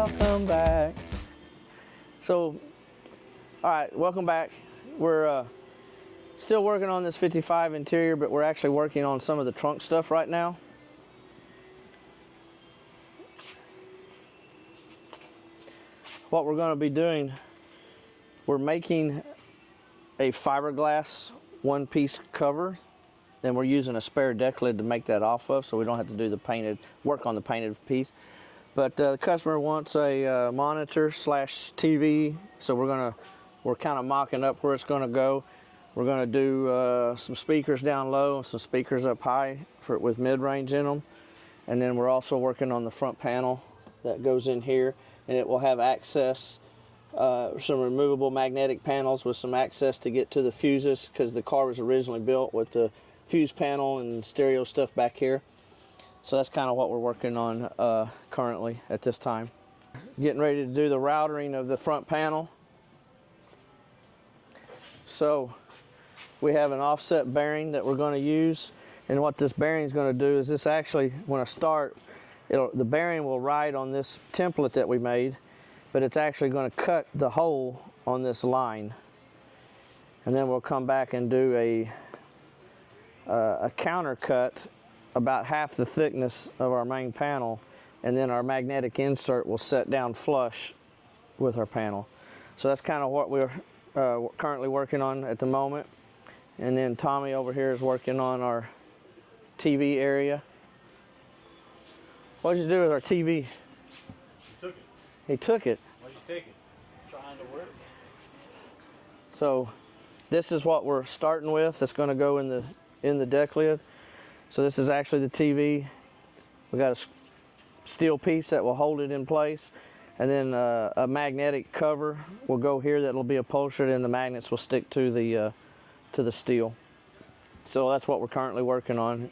welcome back. So, all right, welcome back. We're still working on this 55 interior, but we're actually working on some of the trunk stuff right now. What we're going to be doing, we're making a fiberglass one-piece cover. Then we're using a spare deck lid to make that off of, so we don't have to do the painted work on the painted piece. But the customer wants a monitor slash TV, so we're kind of mocking up where it's going to go. We're going to do some speakers down low and some speakers up high with mid-range in them. And then we're also working on the front panel that goes in here, and it will have access, some removable magnetic panels with some access to get to the fuses, because the car was originally built with the fuse panel and stereo stuff back here. So that's kind of what we're working on currently at this time. Getting ready to do the routering of the front panel. So we have an offset bearing that we're going to use, and what this bearing is going to do is this actually, when I start, the bearing will ride on this template that we made, but it's actually going to cut the hole on this line. And then we'll come back and do a counter cut about half the thickness of our main panel, and then our magnetic insert will set down flush with our panel. So that's kind of what we're currently working on at the moment. And then Tommy over here is working on our TV area. What did you do with our TV? He took it. He took it? Why'd you take it? Trying to work. So this is what we're starting with. That's going to go in the deck lid. So this is actually the TV. We got a steel piece that will hold it in place, and then a magnetic cover will go here that will be upholstered, and the magnets will stick to the steel. So that's what we're currently working on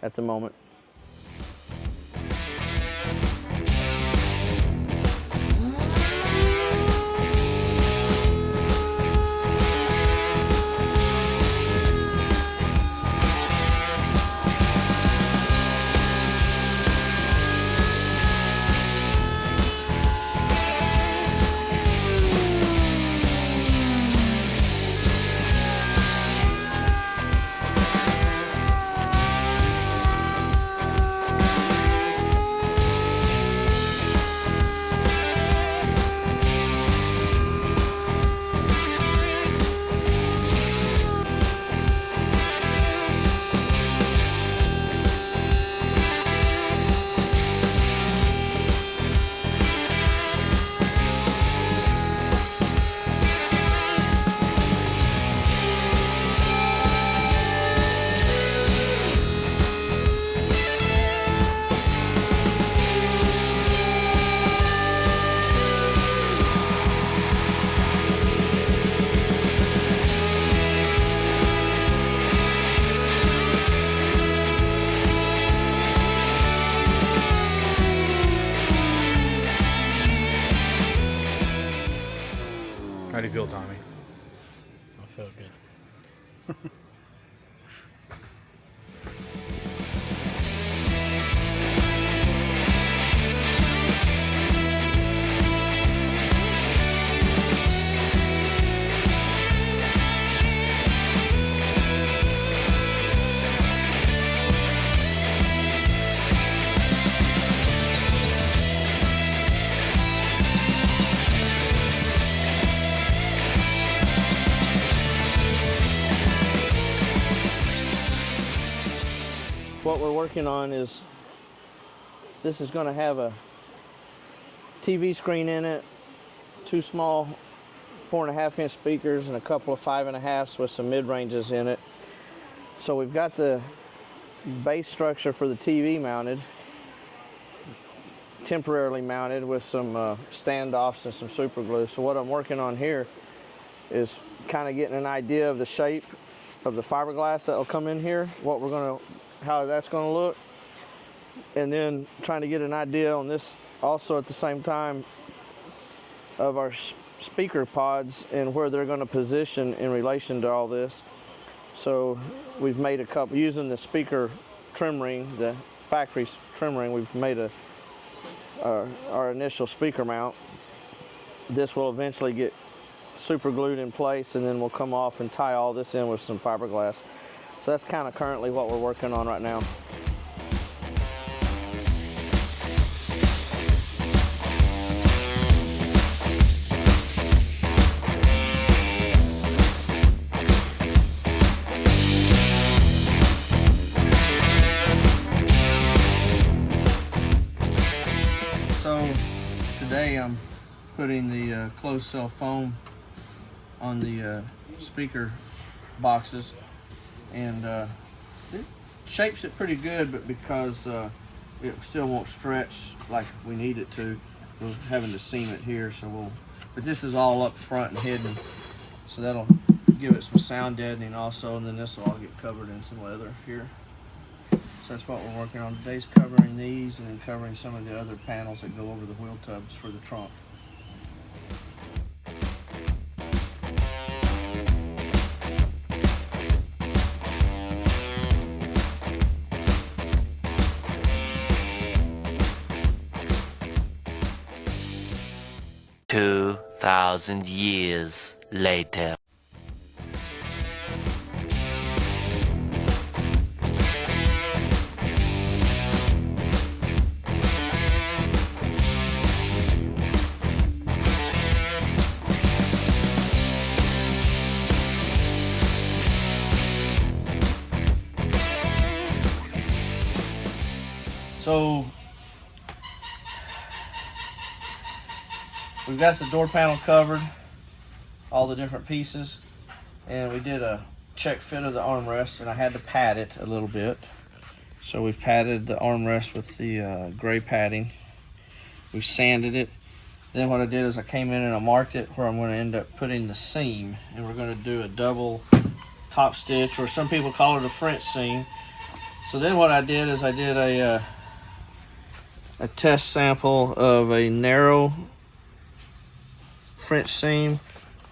at the moment. How do you feel, Tommy? I feel good. What we're working on is, this is going to have a TV screen in it, two small 4.5-inch speakers, and a couple of 5.5s with some mid-ranges in it. So we've got the base structure for the TV mounted, temporarily mounted with some standoffs and some super glue. So what I'm working on here is kind of getting an idea of the shape of the fiberglass that will come in here, how that's going to look, and then trying to get an idea on this also at the same time of our speaker pods and where they're going to position in relation to all this. So we've made a couple, using the speaker trim ring, the factory trim ring, we've made our initial speaker mount. This will eventually get super glued in place, and then we'll come off and tie all this in with some fiberglass. So that's kind of currently what we're working on right now. So today I'm putting the closed cell foam on the speaker boxes, and it shapes it pretty good, but because it still won't stretch like we need it to, we're having to seam it here. But this is all up front and hidden, so that'll give it some sound deadening also, and then this will all get covered in some leather here. So that's what we're working on today, is covering these and then covering some of the other panels that go over the wheel tubs for the trunk. $2,000 years later. So we've got the door panel covered, all the different pieces, and we did a check fit of the armrest, and I had to pad it a little bit. So we've padded the armrest with the gray padding. We've sanded it. Then what I did is I came in and I marked it where I'm going to end up putting the seam, and we're going to do a double top stitch, or some people call it a French seam. So then what I did is I did a test sample of a narrow French seam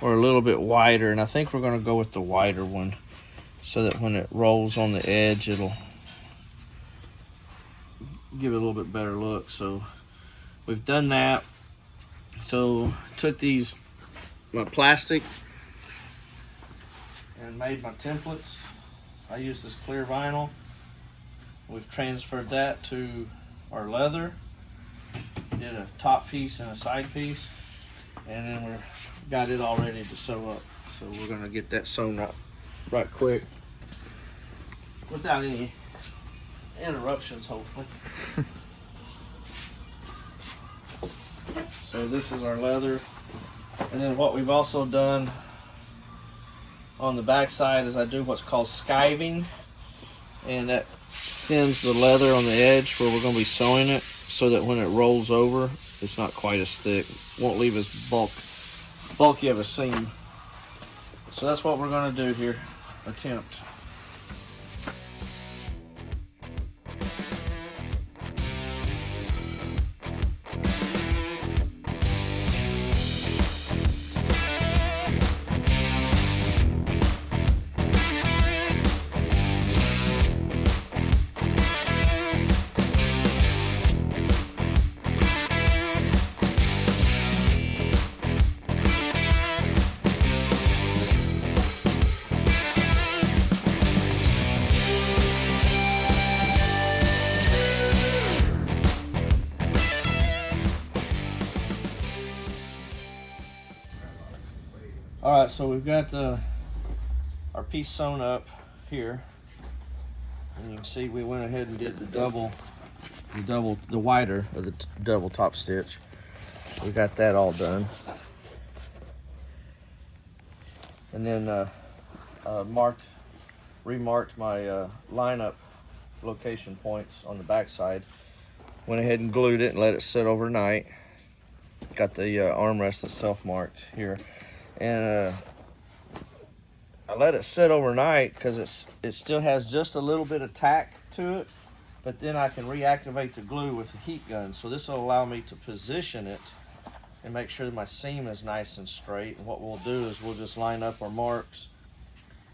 or a little bit wider, and I think we're going to go with the wider one so that when it rolls on the edge it'll give it a little bit better look. So we've done that. So took my plastic and made my templates. I used this clear vinyl. We've transferred that to our leather, did a top piece and a side piece, and then we've got it all ready to sew up. So we're gonna get that sewn up right quick without any interruptions, hopefully. So this is our leather, and then what we've also done on the back side is I do what's called skiving, and that thins the leather on the edge where we're going to be sewing it, so that when it rolls over it's not quite as thick, won't leave as bulky of a seam. So that's what we're going to do here, attempt. Alright, so we've got our piece sewn up here, and you can see we went ahead and did the wider of the double top stitch. We got that all done, and then remarked my lineup location points on the back side. Went ahead and glued it and let it sit overnight. Got the armrest itself marked here. And I let it sit overnight because it still has just a little bit of tack to it, but then I can reactivate the glue with the heat gun. So this will allow me to position it and make sure that my seam is nice and straight. And what we'll do is we'll just line up our marks,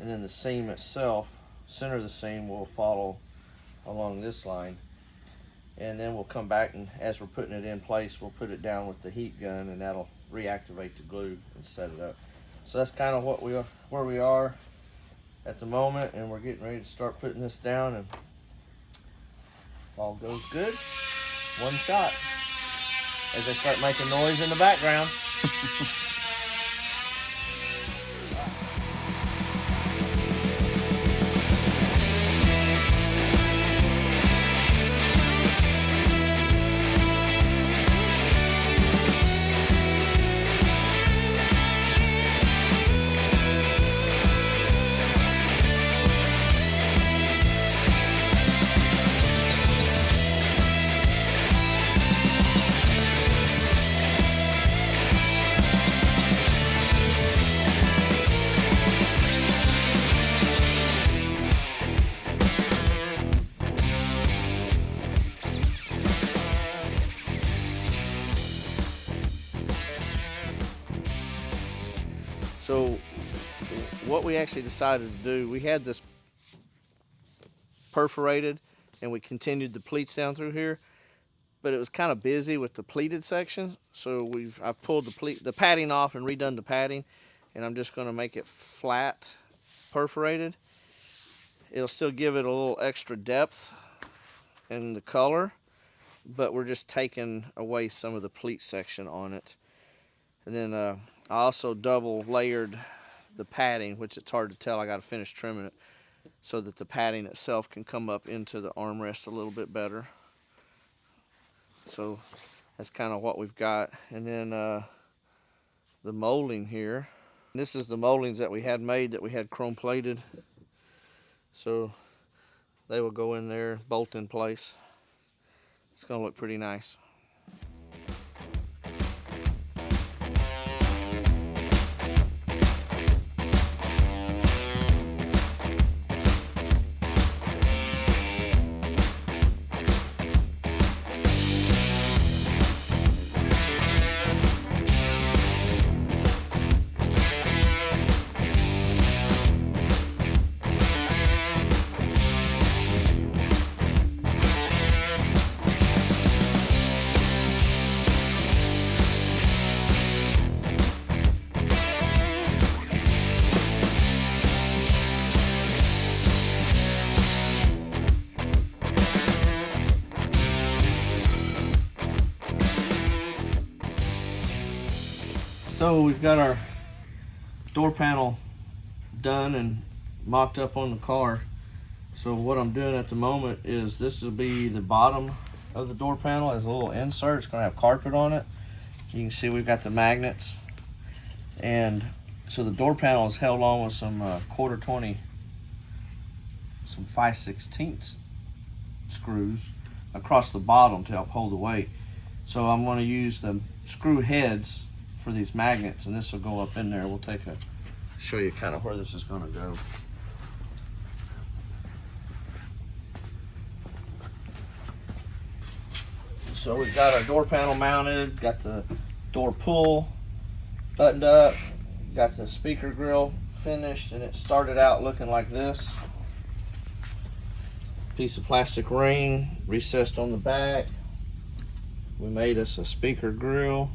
and then the seam itself, center of the seam, will follow along this line. and then we'll come back, and as we're putting it in place, we'll put it down with the heat gun, and that'll reactivate the glue and set it up. So that's kind of where we are at the moment, and we're getting ready to start putting this down, and if all goes good, one shot as they start making noise in the background. So what we actually decided to do, we had this perforated and we continued the pleats down through here, but it was kind of busy with the pleated section. So I've pulled the padding off and redone the padding, and I'm just going to make it flat perforated. It'll still give it a little extra depth in the color, but we're just taking away some of the pleat section on it. And then I also double layered the padding, which it's hard to tell. I got to finish trimming it so that the padding itself can come up into the armrest a little bit better. So that's kind of what we've got. And then the molding here. This is the moldings that we had made that we had chrome plated. So they will go in there, bolt in place. It's going to look pretty nice. So we've got our door panel done and mocked up on the car. So what I'm doing at the moment is this will be the bottom of the door panel as a little insert. It's going to have carpet on it. You can see we've got the magnets. And so the door panel is held on with some quarter 20, some 5/16 screws across the bottom to help hold the weight. So I'm going to use the screw heads for these magnets, and this will go up in there. We'll show you kind of where this is going to go. So we've got our door panel mounted, got the door pull buttoned up, got the speaker grill finished, and it started out looking like this. Piece of plastic ring recessed on the back. We made us a speaker grill.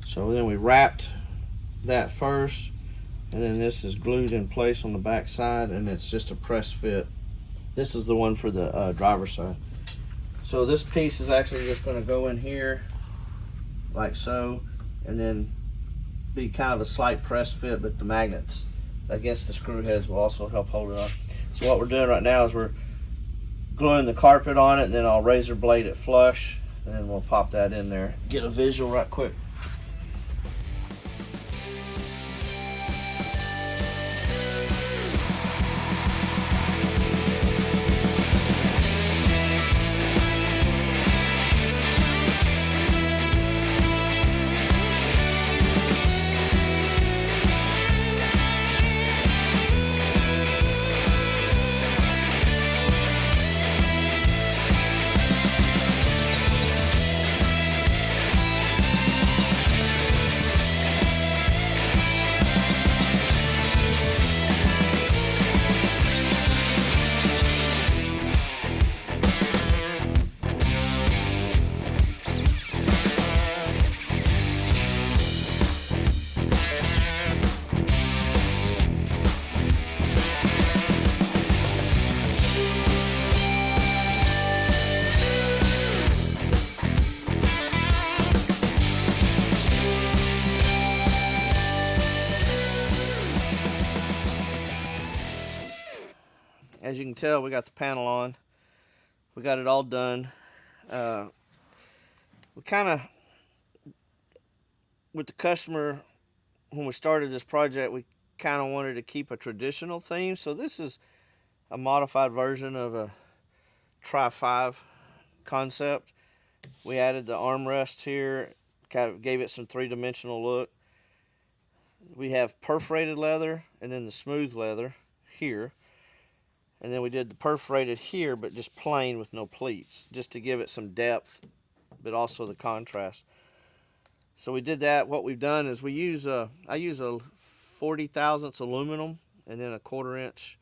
So then we wrapped that first, and then this is glued in place on the back side, and it's just a press fit. This is the one for the driver's side. So this piece is actually just going to go in here like so, and then be kind of a slight press fit, but the magnets against the screw heads will also help hold it on. So what we're doing right now is we're gluing the carpet on it, and then I'll razor blade it flush, and then we'll pop that in there. Get a visual right quick. as you can tell, we got the panel on. We got it all done. We kind of, with the customer, when we started this project, we kind of wanted to keep a traditional theme. So this is a modified version of a Tri-5 concept. We added the armrest here, kind of gave it some three-dimensional look. We have perforated leather and then the smooth leather here. And then we did the perforated here, but just plain with no pleats, just to give it some depth, but also the contrast. So we did that. What we've done is we use I use a 40 thousandths aluminum and then a 1/4 inch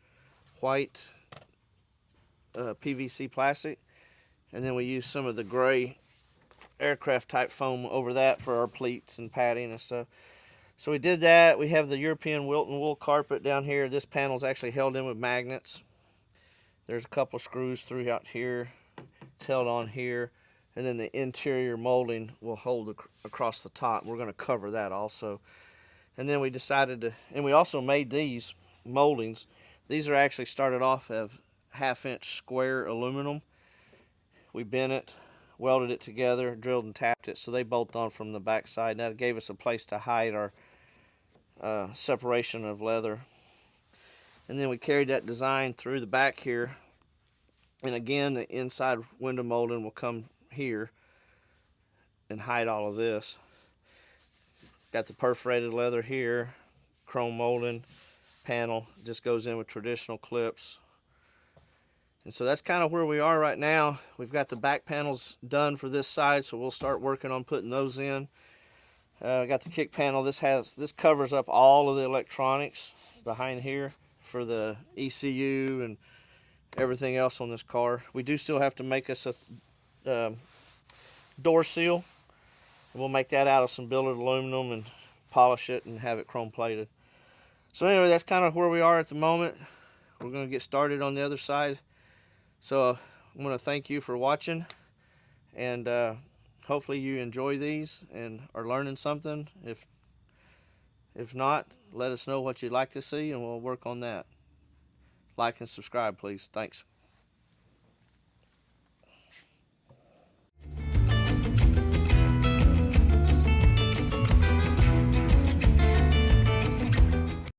white PVC plastic, and then we use some of the gray aircraft type foam over that for our pleats and padding and stuff. So we did that. We have the European Wilton wool carpet down here. This panel is actually held in with magnets. There's a couple screws throughout here. It's held on here. And then the interior molding will hold across the top. We're going to cover that also. And then we decided to, and we also made these moldings. These are actually started off of 1/2 inch square aluminum. We bent it, welded it together, drilled and tapped it, so they bolt on from the back side. That gave us a place to hide our separation of leather. And then we carried that design through the back here. And again, the inside window molding will come here and hide all of this. Got the perforated leather here, chrome molding, panel, just goes in with traditional clips. And so that's kind of where we are right now. We've got the back panels done for this side, so we'll start working on putting those in. Got the kick panel. This covers up all of the electronics behind here for the ECU and everything else on this car. We do still have to make us a door seal. We'll make that out of some billet aluminum and polish it and have it chrome plated. So anyway, that's kind of where we are at the moment. We're going to get started on the other side. So I want to thank you for watching, and hopefully you enjoy these and are learning something. If not, let us know what you'd like to see and we'll work on that. Like and subscribe, please. Thanks.